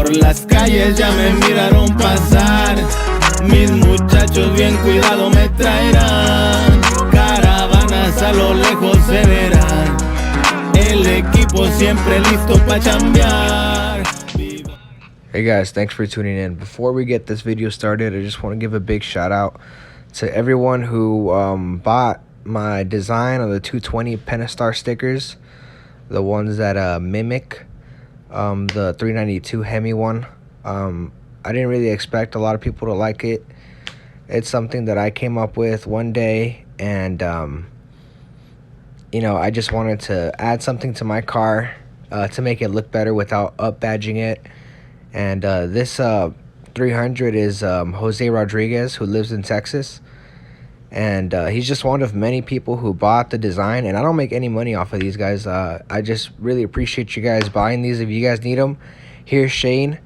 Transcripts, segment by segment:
Por las calles ya me miraron pasar. Mis muchachos bien cuidado me traerán. Caravanas a lo lejos se verán. El equipo siempre listo pa' chambear. Hey guys, thanks for tuning in. Before we get this video started, I just want to give a big shout out to everyone who bought my design of the 220 Pentastar stickers, the ones that mimic the 392 Hemi one. I didn't really expect a lot of people to like it. It's something that I came up with one day, and you know, I just wanted to add something to my car to make it look better without up badging it. And this 300 is Jose Rodriguez, who lives in Texas. And he's just one of many people who bought the design. And I don't make any money off of these guys. I just really appreciate you guys buying these. If you guys need them, here's Shane.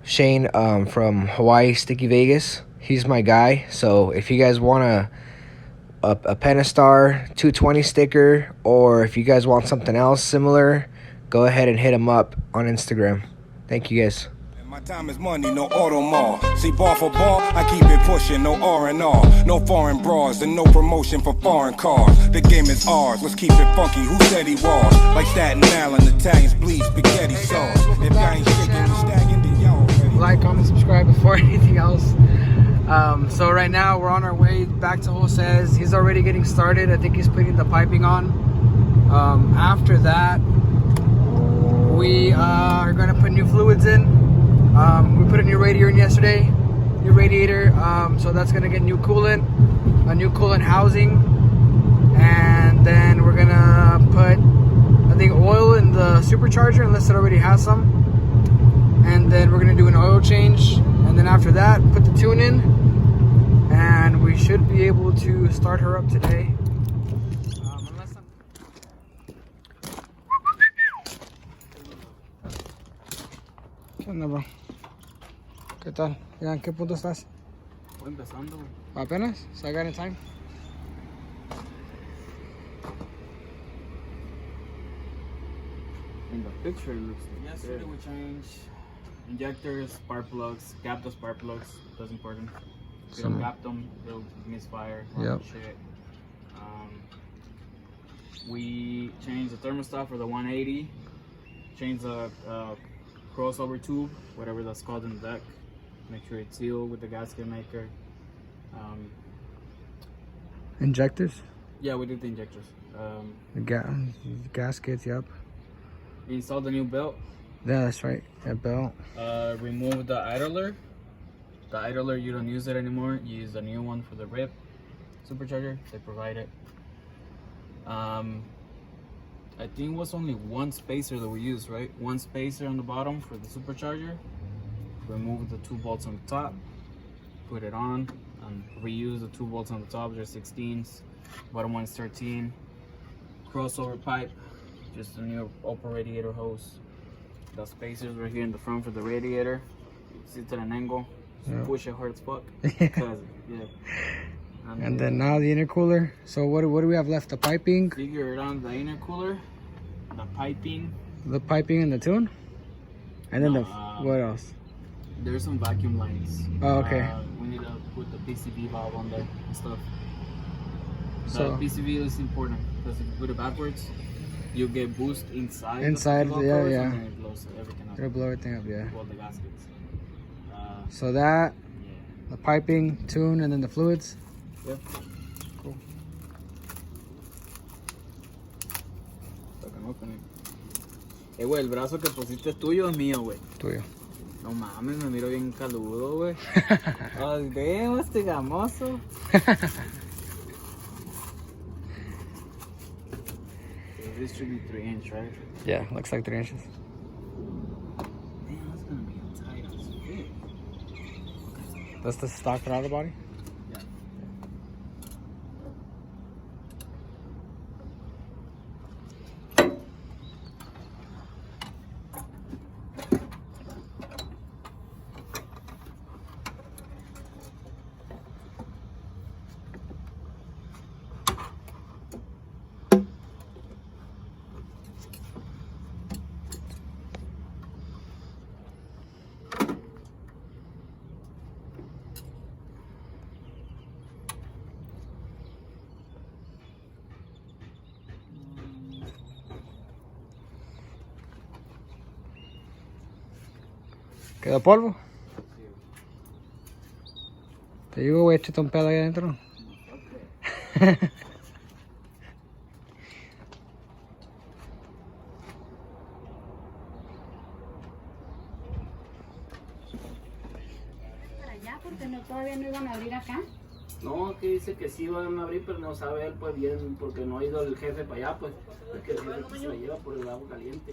Shane from Hawaii Sticky Vegas. He's my guy. So if you guys want a Pentastar 220 sticker, or if you guys want something else similar, go ahead and hit him up on Instagram. Thank you guys. My time is money, no auto mall. See, bar for bar, I keep it pushing, no R&R. No foreign bras and no promotion for foreign cars. The game is ours, let's keep it funky. Who said he was? Like Staten Island, Italians bleed spaghetti sauce. If I ain't shaking, we stacking, then y'all. Like, comment, subscribe before anything else. So right now we're on our way back to Jose's. He's already getting started. I think he's putting the piping on. After that, we are gonna put new fluids in. We put a new radiator in yesterday, so that's gonna get new coolant, a new coolant housing, and then we're gonna put, I think, oil in the supercharger, unless it already has some, and then we're gonna do an oil change, and then after that put the tune in, and we should be able to start her up today. ¿Qué onda, bro? ¿Qué tal? ¿Ya en qué punto estás? Voy empezando, güey. ¿Apenas? So I got in time? In the picture, it looks like yesterday we changed injectors, spark plugs, gap the spark plugs. That's important. If you don't gap them, they'll misfire. Yep. Shit. We changed the thermostat for the 180. Changed the crossover tube, whatever that's called in the deck. Make sure it's sealed with the gasket maker. Injectors? Yeah, we did the injectors. The gaskets, yep. We installed the new belt. Yeah, that's right. That belt. Removed the idler. The idler, you don't use it anymore. You use the new one for the RIPP supercharger. They provide it. I think it was only one spacer that we used, right? One spacer on the bottom for the supercharger. Remove the 2 bolts on the top, put it on, and reuse the 2 bolts on the top. They're 16s. Bottom one's 13. Crossover pipe, just a new open radiator hose. The spacers right here in the front for the radiator. Sit at an angle. Yep. Push it hard as fuck. Yeah. And then now the intercooler. So what do we have left? The piping? Figure it on the intercooler, the piping. The piping and the tune? And then what else? There's some vacuum lines. Oh, okay. We need to put the PCV valve on there and stuff. The So PCV is important because if you put it backwards, you'll get boost inside. yeah. And then it blows everything up. It'll blow everything up, yeah. Well, the gaskets. So that, Yeah. the piping, tune, and then the fluids. Yep. Cool. Fucking open it. Güey, el brazo que pusiste es tuyo o es mío, güey. Tuyo. No mames, me miro bien caludo, güey. Ay, damn, este gamoso. This should be 3-inch, right? Yeah, looks like 3 inches. Damn, that's gonna be tight as shit. That's the stock throttle body? Yeah. ¿Quedó polvo? Te digo, güey, échate un pedo ahí adentro. Para allá, porque no, todavía no iban a abrir acá. No, que dice que sí van a abrir, pero no sabe él pues bien, porque no ha ido el jefe para allá, pues, es que el jefe pues, se la lleva por el agua caliente.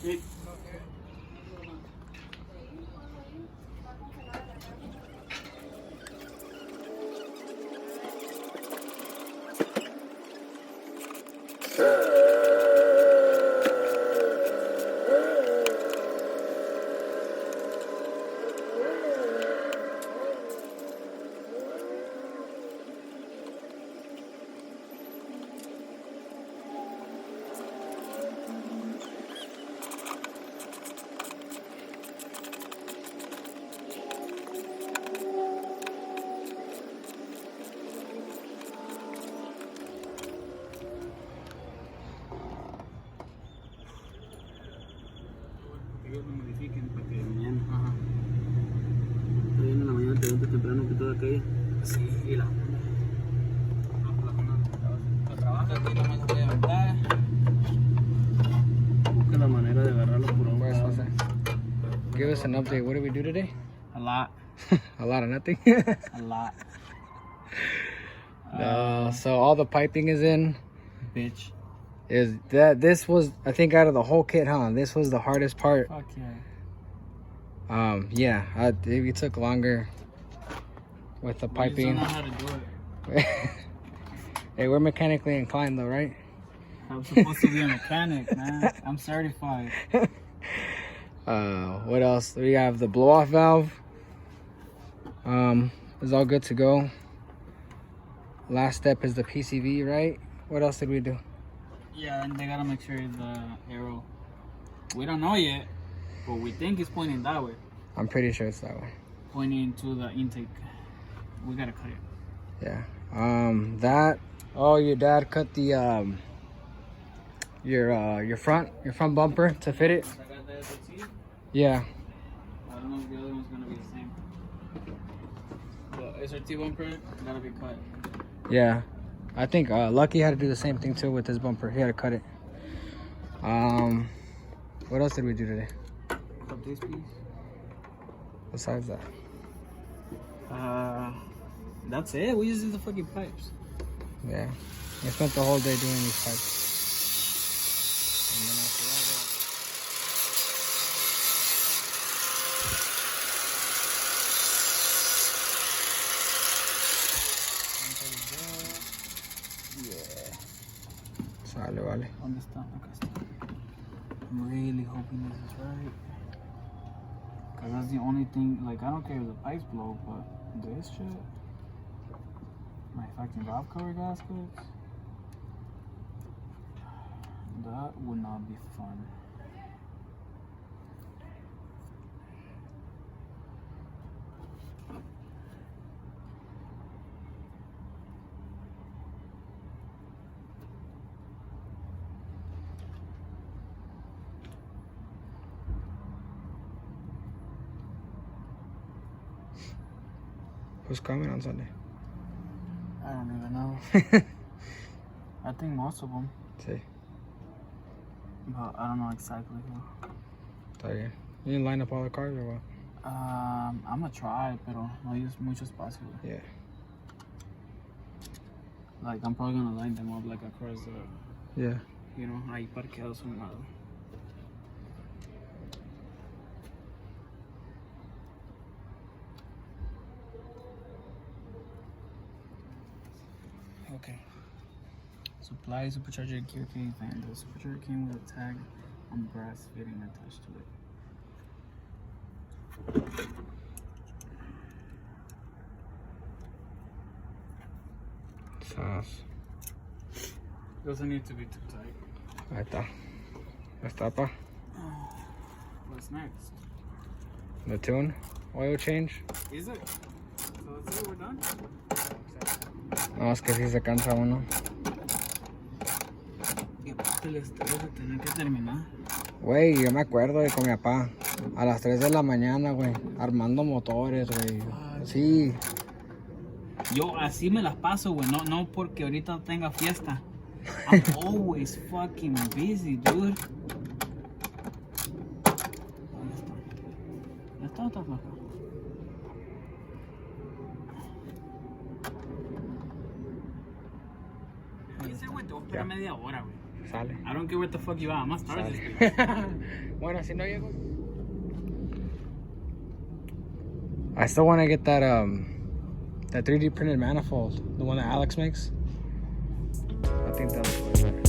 Sí. Ellos lo modifiquen para que mañana. Ajá. Está bien en la mañana, te levantas temprano que toda calle. Sí, y la Honda. No, la Honda trabaja aquí, nomás se puede levantar. Busca la manera de agarrarlo por un Pues, lado. Jose, give us an update. What did we do today? A lot. A lot of nothing. A lot. So all the piping is in. Bitch. This was, I think, out of the whole kit, huh? This was the hardest part. Fuck yeah. Yeah, it took longer with the We just piping. don't know how to do it. Hey, we're mechanically inclined though, right? I'm supposed to be a mechanic, man. I'm certified. What else? We have the blow-off valve. It's all good to go. Last step is the PCV, right? What else did we do? Yeah, and they gotta make sure the arrow. We don't know yet, but we think it's pointing that way. I'm pretty sure it's that way. Pointing to the intake. We gotta cut it. Yeah. Oh, your dad cut the your front bumper to fit it. I got the SLT. Yeah. I don't know if the other one's gonna be the same. The SRT bumper gotta be cut. Yeah. I think Lucky had to do the same thing too with his bumper. He had to cut it. What else did we do today Cut this piece. besides that? That's it. We just did the fucking pipes. Yeah. We spent the whole day doing these pipes. And then after that, Sale, vale. ¿Dónde está? Acá está. I'm really hoping this is right. Cause that's the only thing. Like I don't care if the pipes blow, but this shit. My fucking valve cover gaskets. That would not be fun. Who's coming on Sunday? I don't even know. I think most of them, Sí, but I don't know exactly who. está bien. You didn't line up all the cars or what? I'm gonna try, pero no use mucho espacio. Yeah. Like I'm probably gonna line them up like across the, Yeah. you know, ahí parqueados a un lado. Okay. Supply supercharger gear case fan. The supercharger came with a tag on brass fitting attached to it. Sauce. Doesn't need to be too tight. Ahí está. Ya está, pa. What's next? The tune oil change. Is it? So that's it, we're done? No, es que si se cansa uno. Y aparte el estrés de tener que terminar. Güey, yo me acuerdo de con mi papá. A las 3 de la mañana, güey. Armando motores, güey. Sí. Yo así me las paso, güey. No porque ahorita tenga fiesta. I'm always fucking busy, dude. ¿Ya está o está floja? Ese güey te voy a esperar media hora, güey. Sale. I don't care what the fuck you are. Más tarde. Bueno, si no llego. I still want to get that 3D printed manifold, the one that Alex makes. I think that looks way better.